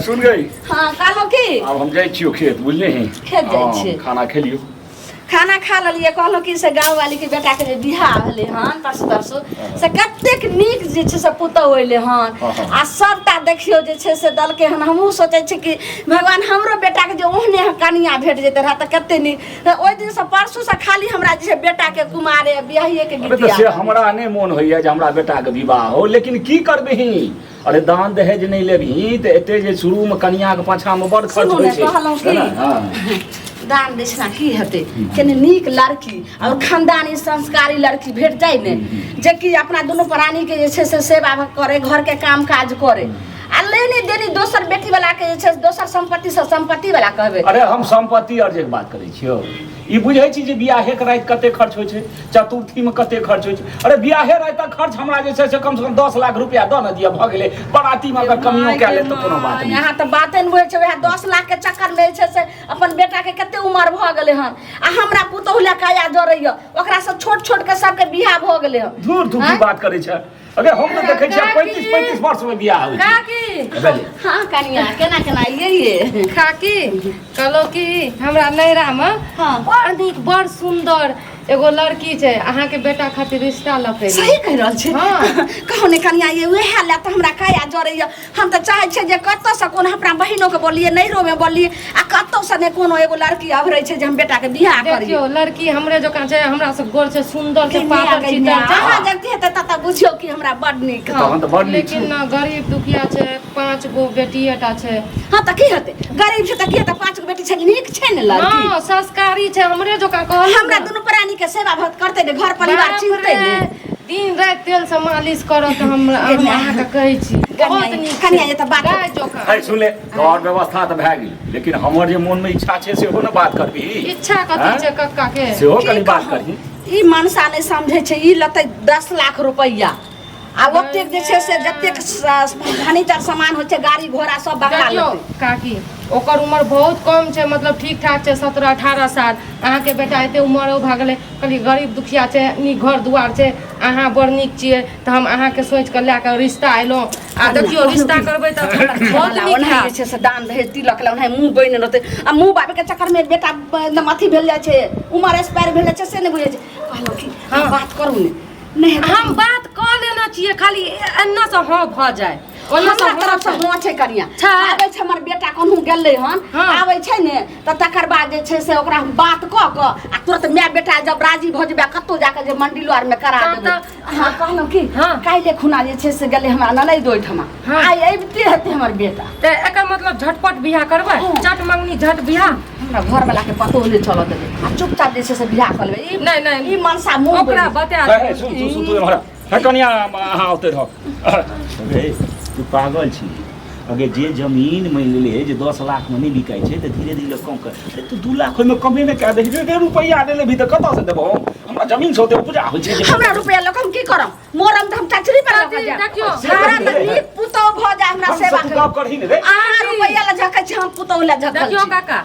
सुन गई हाँ कहलो की अब हम जाए छियो खेत बुझले हैं खेत जाए छियै खाना खेलियो खाना खा लेलिए कहलो कि से गाँव वाली के बेटा के जे बियाह भेले हन परसू से कतेक नीक जे छै से पुतौ अइले हन आ सबटा देखियो जे छै से दल के हन हमहू सोचै छी कि भगवान हमरो बेटा के जे ओहने कनिया भेट जेते रहा त कते नीक ओइ दिन से परसू से खाली हमरा जे बेटा के कुमारे बियाहिए के गीत से हमरा नहीं मन होइया जे हमरा बेटा के विवाह हो लेकिन की करबही अरे दान दहेज नहीं लेबही त एते जे शुरू में कनिया के पाछा में बड़ खर्च होय छै दान दक्षिणा की हेतै कने नीक लड़की और खानदानी संस्कारी लड़की भेट जाए ने जे कि अपना दोनों प्राणी के जे छै से सेवा करे घर के काम काज करे आ लेनी देनी दोसर बेटी वाला के जे छै दोसर संपत्ति से संपत्ति वाला कहबे अरे हम संपत्ति अर्जे के बात करै छियो ई बुझै छी जे बियाहे के रात कते खर्च होय छै चतुर्थी में कते खर्च होय छै अरे बियाहे रात खर्च हमरा जे छै से कम से कम 10 लाख रुपया द न दिया भ गेलै बराती में अगर कमियो क ले त कोनो बात नहीं यहाँ त बाते न होय छै वह 10 लाख के चक्कर में छै से अपन बेटा के कते उम्र भ गेलै हन आ हमरा पुतौह ले काया जरैया ओकरा से छोट छोट के सब के बियाह भ गेलै हन दूर तू की बात करै छै अगर हम त देखै छियै 35 वर्ष में बियाह होय छै काकी हां कनिया केना केना ये काकी कहलो कि हमरा नैरा में बड़ नीक बड़ सुंदर एगो लड़की छै अहाँ के बेटा खातिर रिश्ता लकै सही कह रहल छै हां कहू ने कनिया ये उहे ले त हमरा काया जरैया हम त चाहै छै जे कत्तो से कोन हमरा बहिनो के बोलिए नैरो में बोलिए आ कत्तो से ने कोनो एगो लड़की अबरै छै जे हम बेटा के बियाह करिए देखियो लड़की हमरे जका छै हमरा से गोर छै सुंदर छै पातर चितर जहां जगती है त बुझियो कि हमरा बड़ नीक तहन त बड़ नीक लेकिन ना गरीब दुखिया छै 5 गो बेटीएटा छै हां त की हेतै गरीब छै त की हेतै 5 गो बेटी छै नीक छै ने लड़की हां संस्कारी छै हमरे जका कहल हमरा दुनु प्राणी के सेवा भक्त करते ने घर परिवार चिंतै ने दिन रात तेल से मालिश करत हम अहाँ के कहै छी बहुत नीक कनिया ये त बात गाय जोका है सुन ले और व्यवस्था त भए गेल लेकिन हमर जे मन में इच्छा छै सेहो न बात करबी इच्छा कथि छै कक्का के सेहो कनी बात करही ई मनसा नहीं समझे छै ई लते 10 लाख रुपया आ ओते जे छै से जतेक फर्नीचर सामान होय छै गाड़ी घोड़ा सब बंगला लेते काकी ओकर उम्र बहुत कम छै मतलब ठीक ठाक छै 17-18 साल अहाँ के बेटा एते उम्र भ गेलै कनी गरीब दुखिया छै नीक घर दुआर छै अहाँ बड़ नीक छियै त हम अहाँ के सोच के लेके रिश्ता आइलो आ देखियो रिश्ता करबै त बहुत नीक है जे छै से दान दहेज तिलक ला उन्हें मुंह बइन रहते आ मुंह बाबे के चक्कर में बेटा एकदम अथी भेल जाय छै उम्र एक्सपायर भेल जाय छै से नहीं बुझे छै कहलो कि बात करू ने नहीं हम बात कर लेना चाहिए खाली अन्ना से हां भ जाए ओना हमरा तरफ से हुआ छै कनिया आबै छै हमर बेटा कोनहु गेलै हन आबै छै ने त तकर बाद जे छै से ओकरा बात क क आ तुरंत मैं बेटा जब राजी भ जेबे कत्तो जाके जे मंडिलो आर में करा देबे हां कहलो कि काइले खुना जे छै से गेलै हमरा ननै दोइठमा आइ अबिते हेतै हमर बेटा त एकर मतलब झटपट बियाह करबै चट मंगनी झट बियाह हमरा घर वाला के पतो नहीं चल देबे आ चुपचाप जे छै से बियाह कर लेबे ई नहीं ई मनसा मुंह ओकरा बता सुन तू हमरा है कनिया अहाँ ओते रह रे तू पागल छी अगर जे जमीन मान ले जे 10 लाख में नहीं बिकाई छै त धीरे धीरे कम कर अरे तू 2 लाख में कमे में कह दे रे रुपया दे लेबी त कत से देबो हमरा जमीन से ओते पूजा होय छै हमरा रुपया ल हम की करम मोरम त हम चचरी पर लग जा देखियो सारा त नीक पुतो भ जा हमरा सेवा तू गप करही ने रे आ रुपया ल झकै छी हम पुतो ल झकल देखियो काका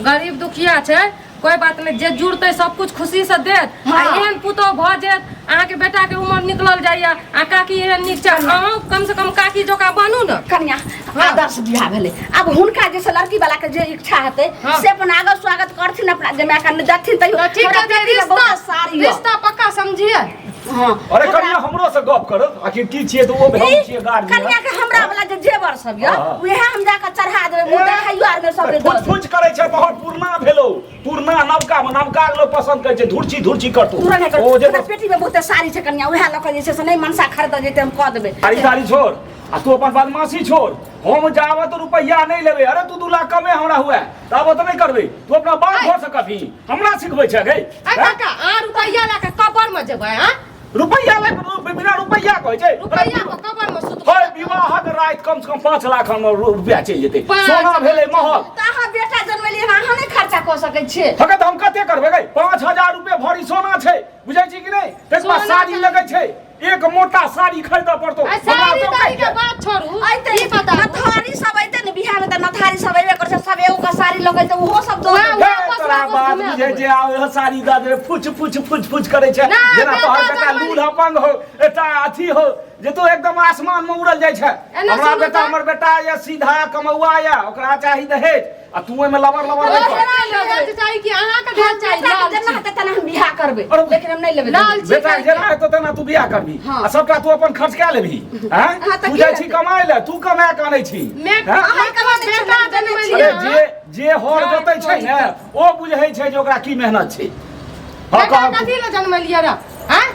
गरीब दुखिया छै कोई बात नहीं जे जुड़ते सब कुछ खुशी से देत आ एहन पुतो भ जेत अहाँ के बेटा के उम्र निकलल जाइया आ काकी एहन नीक छै अहाँ कम से कम काकी जोका बनू न कन्या आदर्श बियाह भेले अब हुनका जैसे लड़की वाला के जे इच्छा हेतै से अपन आगे स्वागत करथिन अपना जे मैं कन जथिन तइयो ठीक है बहुत सारी रिश्ता पक्का समझिए हां अरे कन्या हमरो से गप कर आखिर की छिए तो ओ हम छिए गार्ड कन्या के हमरा वाला जे जेवर सब य उहे हम जाके चढ़ा देबै मुंह देखाइयो आर में सब रे फुच करे छै बहुत पुरना भेलो पुरना नवका में नवका लोग पसंद करे छै धुरची करतो ओ जे पेटी में बहुत सारी छै कन्या उहे लक जे छै से नहीं मनसा खरीद जेते हम क देबै सारी छोड़ आ तू अपन बदमाशी छोड़ हम जावा तो रुपया नहीं लेबे अरे तू 2 लाख कमे हमरा हुआ तब तो नहीं करबे तू अपना बात घर से कभी हमरा सिखबै छै गई काका आ रुपया ला के कबर में जेबै हां रुपया ला बिना रुपया कहै छै रुपया को कबर में सुत होय विवाहक रात कम से कम 5 लाख हम रुपया चलि जेते सोना भेले महल त अहाँ बेटा जन्मलिए अहाँ नहीं खर्चा क सकै छियै फकत हम कते करबै गई 5000 रुपया भरी सोना छै बुझै छी कि नहीं तेज पर साड़ी लगै छै एक मोटा साड़ी खरीद पड़तो साड़ी तारी के बात छोड़ू आइते ई बता नथारी सब आइते ने बिहार में त नथारी सब एबे कर सब एगो का साड़ी लगै त ओहो सब दो वापस सारा बात बुझे जे आवे सारी द दे फुच फुच फुच फुच करे छै जेना तोहर बेटा लूल अपंग हो एटा अथी हो जे तो एकदम आसमान में उड़ल जाय छै हमरा बेटा हमर बेटा या सीधा कमौआ या ओकरा चाही दहेज आ तू में लबर लबर दहेज चाहिए कि अहाँ के दहेज चाहिए जेना हेतै तेना हम बियाह करबै लेकिन हम नहीं लेबै बेटा जेना हेतौ तेना तू बियाह करबी आ सबटा तू अपन खर्च कए लेबही हैं तू जाइ छी कमाइ ले तू कमा के आनै छी अहाँ कमा बेटा अरे जे हर जोतै छै ने ओ बुझै छै जे ओकरा की मेहनत छै बेटा कथी ले जन्म लिया रे हैं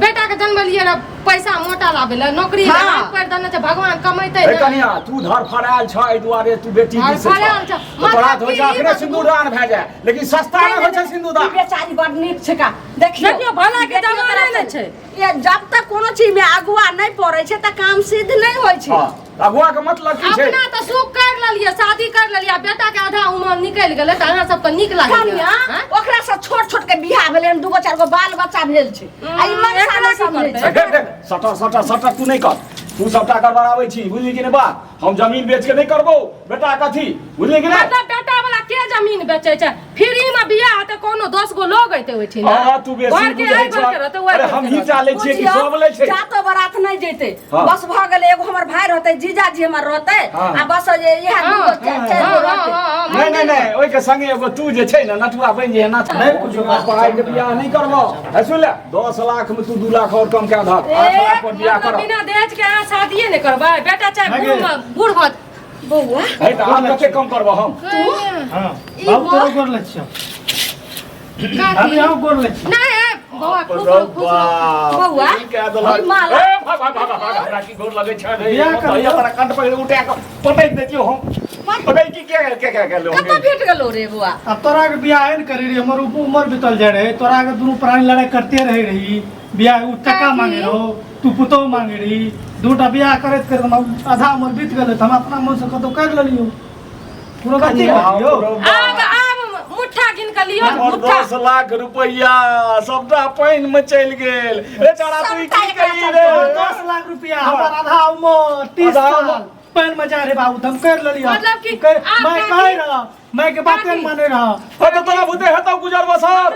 बेटा के जन्म लिया रे पैसा मोटा लाबे ले नौकरी कर देने छै भगवान कमैतै ए कनिया तू धर फराल छ ए दुआरे तू बेटी दिस छ तोरा धो जा अखने सिंदूरदान भए जाय लेकिन सस्ता नै होय छै सिंदूरदान बेचारी बड़ नीक छै का देखियो भला के जमाना नै छै ये जब तक कोनो चीज में अगुआ नहीं पड़े छै त काम सिद्ध नहीं होय छै अगुआ के मतलब की छै अपना त सुख कर लेलिए शादी कर लेलिए बेटा के आधा उम्र निकल गेलै त अहाँ सब के नीक लागल ओकरा से छोट छोट के बियाह भेलै दूगो चार गो बाल बच्चा भेल छै आ ई मन साला समझै छै सटा तू नहीं कर तू सबटा करबाबै छी बुझली कि नहीं बात हम जमीन बेच के नहीं करबो बेटा कथी बुझली कि नहीं मतलब बेटा वाला के जमीन बेचै छै फ्री में बियाह त कोनो 10 गो लोग ऐते होय छै हां तू बेसी बुझै छै अरे हम ही चाले छियै कि सब ले छै जातो बारात नहीं जेते बस भ गेलै एगो हमर भाई रहतै जीजाजी हमर रहतै आ बस ये इहा दूगो चार गो रहतै नहीं ओइ के संगे एगो तू जे छै ना नटुआ बन जे ना नहीं कुछ पढ़ाई के बियाह नहीं करबो है सुन ले 10 लाख में तू 2 लाख और कम के धर 8 लाख पर बियाह कर बिना दहेज के शादी नहीं करबै बेटा चाहे बूढ़ भत बौआ है त हम कते कम करबो हम तू हां बाबू तोरो कर ले छियो अभी हम कर ले छियो नहीं बौआ खूब बौआ क्या दल माला ए भाग हमरा की गोर लगे छै रे भैया तोरा कंठ पे उठा के पटक देतियो हम पटक की के लो कत भेट गेलो रे बौआ अब तोरा के बियाह न करी रे हमर उम्र बीतल जाय रहे तोरा के दुनु प्राणी लड़ाई करते रही बियाह उ टका मांगे रहो तू पुतो मांगे रही दूटा बियाह करत आधा उम्र बीत गेलै त हम अपना मन से कतो कर लेलियो पूरा गति करियो अब मुट्ठा गिन के लियो मुट्ठा 10 लाख रुपया सबटा पाइन में चल गेल ए चारा तू की कही रे 10 लाख रुपया हमर आधा उम्र 30 साल पाइन में जा रे बाबू हम कर लेलियो मतलब कि मैं कह रहा मैं के बात नहीं माने रहा हो तो तोरा बुते हेतौ गुजर बसर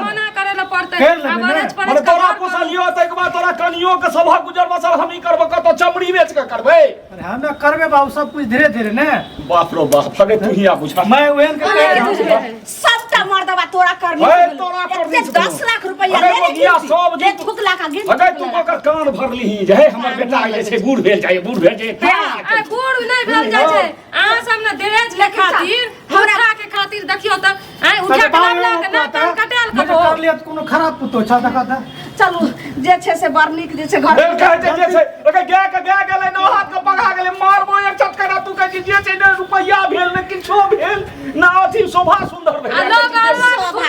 मना करे ल पड़तै अब अरेंज पर अरे तोरा पोसलियो त एक बार तोरा कनियो के सभा गुजर बसर हम ही करब कतो चमड़ी बेच के करबै अरे हम करबे बाबू सब कुछ धीरे धीरे ने बाप रो बाप अरे तू ही आ बुझा मैं ओहन के सबटा मर्दवा तोरा करनी तोरा करनी 10 लाख रुपया ले सब जे थुकला का गिन अगर तू ओकर कान भरली ही जे हमर बेटा जे छै बूढ़ भेल जाय बूढ़ भेल जाय आ बूढ़ नहीं भेल जाय छै अहाँ सब ने दहेज के खातिर हमरा के खातिर देखियो त आ उठा के लाला के ना कान कटेल मैं कर लिया कोनो खराब पुतो छ देखा था चलू जे छै से बड़ नीक जे छै घर जे छै ओकर गाय गेलै नौ हाथ के पगा गेलै मारबो एक चटकरा तू कहै जे छै ने रुपया भेल ने किछो भेल ना अथी शोभा सुंदर भेल लोग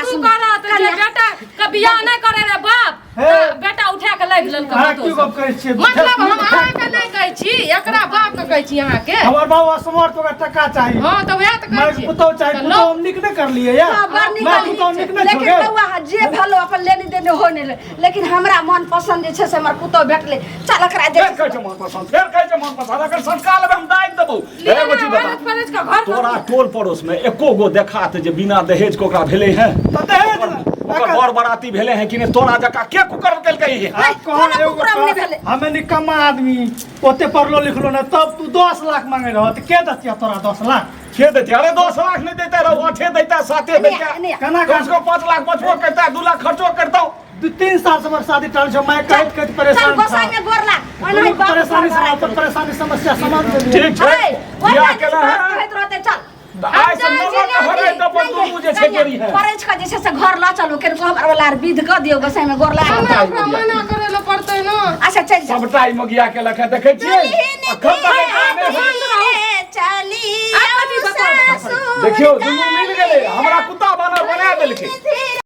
सुसु करत जे बेटा के बियाह नहीं करे रे बाप बेटा उठा के लाग लेल हां की गप कहै छी मतलब हम अहाँ के नहीं कहै छी एकरा बाप के कहै छी अहाँ के हमर बाबू असमर्थ ओकरा टका चाहिए हां तो वह त कहै छी मैं पुतो चाहिए पुतो हम निक न कर लिए यार मैं पुतो निक न लेकिन बौआ जे भलो अपन लेनी देने हो नहीं लेकिन हमरा मन पसंद जे छै से हमर पुतो भेटले चल एकरा जे कहै छै मन पसंद फेर कहै छै मन पसंद अगर संस्कार में हम दाइ देबो एगो चीज बता तोरा टोल पड़ोस में एको गो देखात जे बिना दहेज को ओकरा भेलै हैं तो दहेज ओकर बड़ बराती भेले हैं कि नहीं तोरा जका के कुकर केल कही है हमें निकम्मा आदमी ओते पढ़लो लिखलो न तब तू 10 लाख मांगे रहो त के दतिया तोरा 10 लाख के देते अरे 10 लाख नहीं देते रहो 8 देता 7 देता कना उसको 5 लाख बचबो करता 2 लाख खर्चो करता 2-3 साल से हमारी शादी टल छ मैं कहत परेशान था गोसाई में गोरला ओनहि परेशानी से परेशानी समस्या समाधान ठीक है बियाह केला है कहत रहते चल आइ से नमक हरै त पर तू जे छै करी है परैछ का जे छै से घर ला चलू केर गोबर वाला विध क दियो गोसाई में गोरला मना करे ल पड़तै न अच्छा चल सबटा ई मगिया के लखे देखै छियै अखन तक चली देखियो दुनू मिल गेलै हमरा कुत्ता बना देलकै